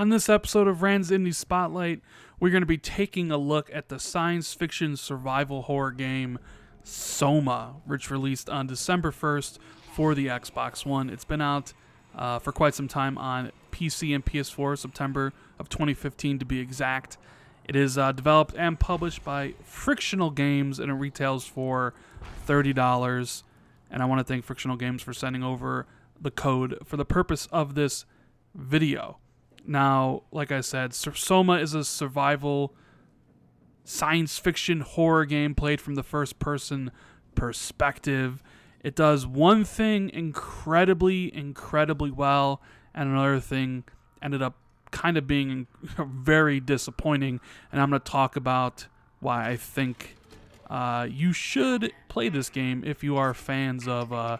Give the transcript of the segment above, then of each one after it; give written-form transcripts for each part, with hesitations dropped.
On this episode of Rand's Indie Spotlight, we're going to be taking a look at the science fiction survival horror game SOMA, which released on December 1st for the Xbox One. It's been out for quite some time on PC and PS4, September of 2015 to be exact. It is developed and published by Frictional Games, and it retails for $30. And I want to thank Frictional Games for sending over the code for the purpose of this video. Now, like I said, SOMA is a survival science fiction horror game played from the first person perspective. It does one thing incredibly well, and another thing ended up kind of being very disappointing, and I'm going to talk about why I think you should play this game if you are fans of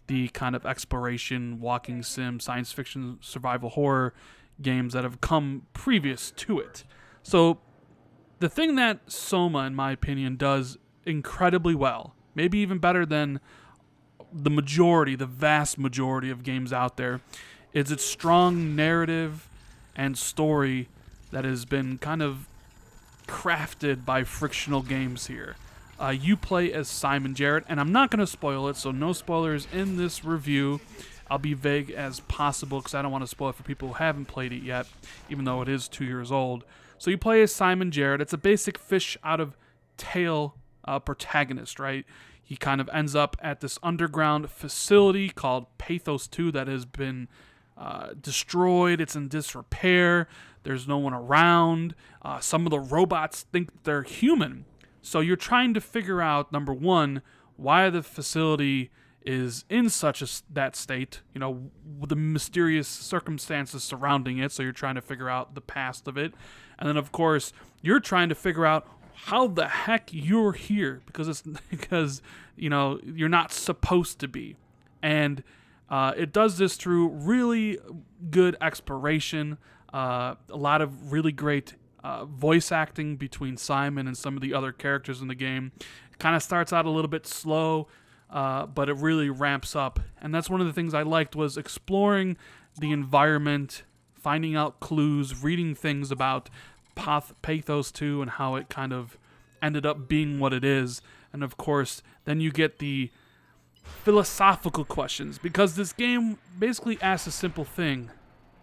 the kind of exploration, walking sim, science fiction, survival horror games that have come previous to it. So the thing that SOMA, in my opinion, does incredibly well, maybe even better than the vast majority of games out there, is its strong narrative and story that has been kind of crafted by Frictional Games here. You play as Simon Jarrett, and I'm not going to spoil it, so no spoilers in this review. I'll be vague as possible because I don't want to spoil it for people who haven't played it yet, even though it is 2 years old. So you play as Simon Jarrett. It's a basic fish out of tail protagonist, right? He kind of ends up at this underground facility called Pathos 2 that has been destroyed. It's in disrepair. There's no one around. Some of the robots think they're human. So you're trying to figure out, number one, why the facility is in that state, with the mysterious circumstances surrounding it. So you're trying to figure out the past of it. And then, of course, you're trying to figure out how the heck you're here, because you're not supposed to be. And it does this through really good exploration, a lot of really great voice acting between Simon and some of the other characters in the game. It kind of starts out a little bit slow, but it really ramps up. And that's one of the things I liked, was exploring the environment, finding out clues, reading things about Pathos 2 and how it kind of ended up being what it is. And of course, then you get the philosophical questions, because this game basically asks a simple thing: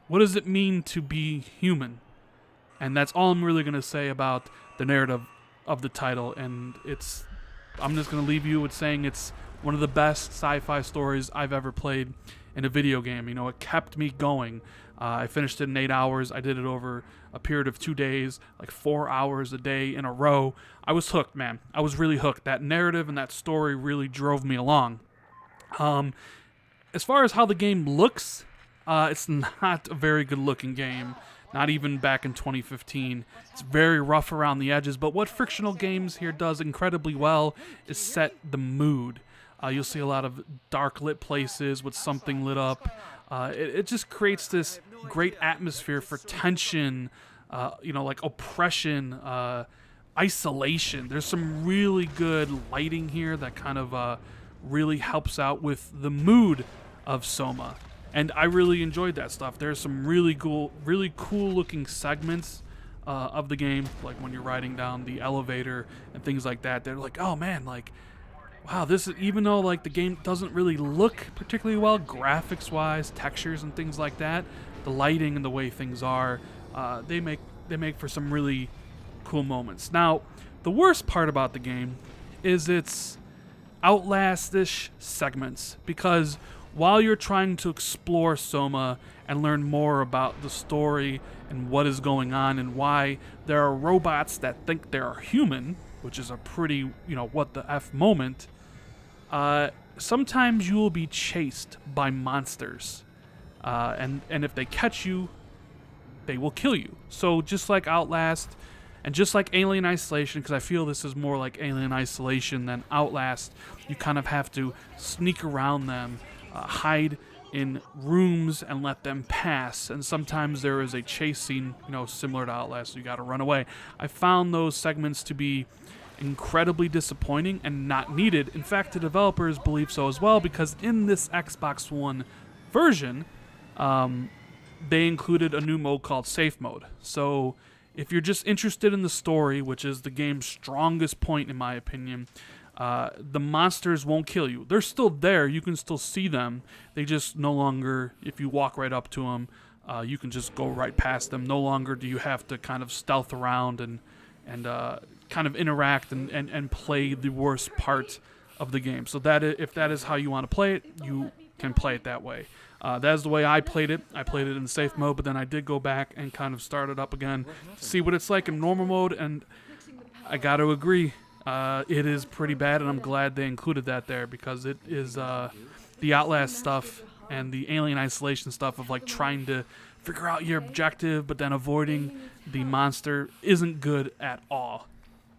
what does it mean to be human? And that's all I'm really going to say about the narrative of the title. And I'm just going to leave you with saying it's one of the best sci-fi stories I've ever played in a video game. It kept me going. I finished it in 8 hours. I did it over a period of 2 days, like 4 hours a day in a row. I was hooked, man. I was really hooked. That narrative and that story really drove me along. As far as how the game looks, it's not a very good-looking game. Not even back in 2015. It's very rough around the edges, but what Frictional Games here does incredibly well is set the mood. You'll see a lot of dark lit places with something lit up. It just creates this great atmosphere for tension, like oppression, isolation. There's some really good lighting here that kind of really helps out with the mood of SOMA. And I really enjoyed that stuff. There's some really cool looking segments of the game, like when you're riding down the elevator and things like that. They're like, oh man, like, wow, this is, even though like the game doesn't really look particularly well, graphics wise, textures and things like that, the lighting and the way things are, they make for some really cool moments. Now, the worst part about the game is its Outlast-ish segments, because while you're trying to explore SOMA and learn more about the story and what is going on and why there are robots that think they're human, which is a pretty, what the F moment, sometimes you will be chased by monsters. And if they catch you, they will kill you. So just like Outlast, and just like Alien Isolation, because I feel this is more like Alien Isolation than Outlast, you kind of have to sneak around them, hide in rooms and let them pass. And sometimes there is a chase scene, similar to Outlast, so you got to run away. I found those segments to be incredibly disappointing and not needed. In fact, the developers believe so as well, because in this Xbox One version, they included a new mode called Safe Mode. So if you're just interested in the story, which is the game's strongest point in my opinion, the monsters won't kill you. They're still there. You can still see them. They just no longer, if you walk right up to them, you can just go right past them. No longer do you have to kind of stealth around and kind of interact and play the worst part of the game. So if that is how you want to play it, you can play it that way. That is the way I played it. I played it in safe mode, but then I did go back and kind of start it up again to see what it's like in normal mode, and I got to agree, it is pretty bad, and I'm glad they included that there, because it is the Outlast stuff and the Alien Isolation stuff of like trying to figure out your objective but then avoiding the monster isn't good at all.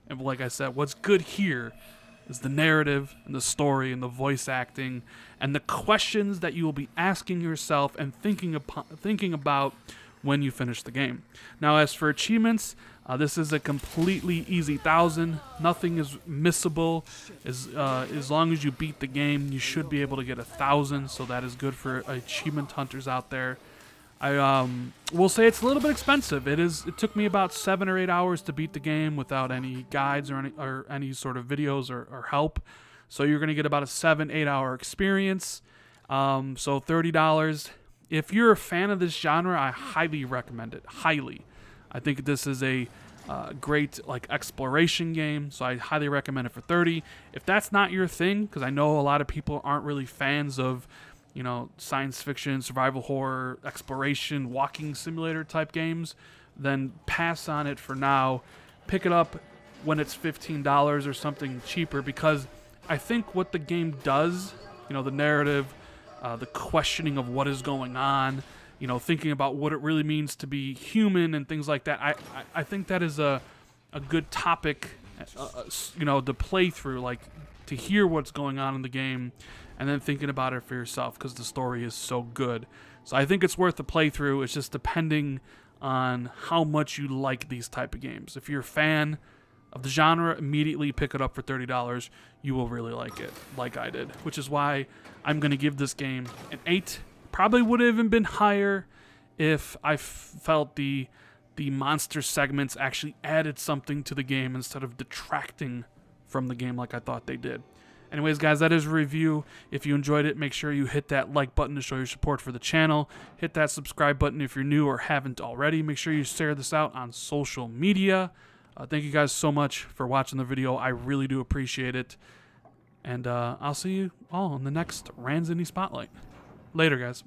And like I said, what's good here is the narrative and the story and the voice acting and the questions that you will be asking yourself and thinking about when you finish the game. Now, as for achievements, this is a completely easy 1,000. Nothing is missable. As long as you beat the game, you should be able to get 1,000. So that is good for achievement hunters out there. I will say it's a little bit expensive. It took me about 7 or 8 hours to beat the game without any guides or any sort of videos or help. So you're going to get about a 7-8 hour experience. So $30. If you're a fan of this genre, I highly recommend it. Highly. I think this is a great like exploration game, so I highly recommend it for $30. If that's not your thing, because I know a lot of people aren't really fans of, you know, science fiction, survival horror, exploration, walking simulator type games, then pass on it for now. Pick it up when it's $15 or something cheaper, because I think what the game does, you know, the narrative, the questioning of what is going on, you know, thinking about what it really means to be human and things like that, I think that is a good topic, you know, to play through, like to hear what's going on in the game and then thinking about it for yourself, because the story is so good. So I think it's worth the playthrough. It's just depending on how much you like these type of games. If you're a fan of the genre, immediately pick it up for $30. You will really like it, like I did, which is why I'm going to give this game an 8. Probably would have even been higher if I felt the monster segments actually added something to the game instead of detracting from the game like I thought they did. Anyways, guys, that is a review. If you enjoyed it, make sure you hit that like button to show your support for the channel. Hit that subscribe button if you're new or haven't already. Make sure you share this out on social media. Thank you guys so much for watching the video. I really do appreciate it. And I'll see you all in the next Ranzini Spotlight. Later, guys.